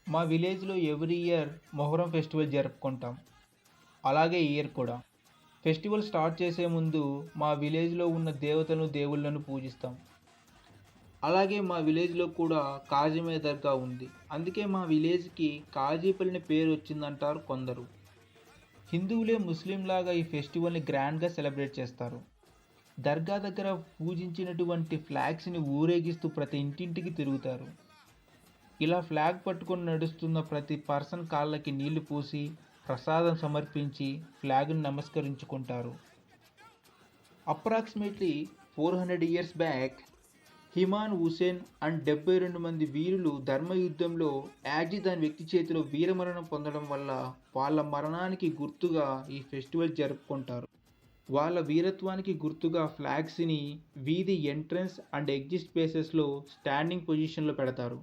మా విలేజ్‌లో every year Muharram festival జరుపుకుంటాం. అలాగే ఈ ఇయర్ కూడా. ఫెస్టివల్ స్టార్ట్ చేసే ముందు మా విలేజ్‌లో ఉన్న దేవతలను, దేవుళ్ళను పూజిస్తాం. అలాగే మా విలేజ్‌లో కూడా కాజిమయ్య దర్గా ఉంది. అందుకే మా విలేజ్‌కి కాజీపల్లి అనే పేరు వచ్చిందంటారు కొందరు. హిందువులే ముస్లింలాగా ఈ ఫెస్టివల్‌ని గ్రాండ్‌గా సెలబ్రేట్ చేస్తారు. దర్గా దగ్గర పూజించినటువంటి ఫ్లాగ్స్‌ని ఊరేగిస్తూ ప్రతి ఇంటింటికి తిరుగుతారు. ఇలా ఫ్లాగ్ పట్టుకొని నడుస్తున్న ప్రతి పర్సన్ కాళ్ళకి నీళ్లు పూసి, ప్రసాదం సమర్పించి ఫ్లాగ్‌ని నమస్కరించుకుంటారు. Approximately 400 years back Imam Hussain and 72 మంది వీరులు ధర్మయుద్ధంలో యాజిద్ అనే వ్యక్తి చేతిలో వీరమరణం పొందడం వల్ల వాళ్ళ మరణానికి గుర్తుగా ఈ ఫెస్టివల్ జరుపుకుంటారు. వాళ్ళ వీరత్వానికి గుర్తుగా ఫ్లాగ్స్‌ని వీధి ఎంట్రన్స్ అండ్ ఎగ్జిట్ స్పేసెస్‌లో స్టాండింగ్ పొజిషన్‌లో పెడతారు.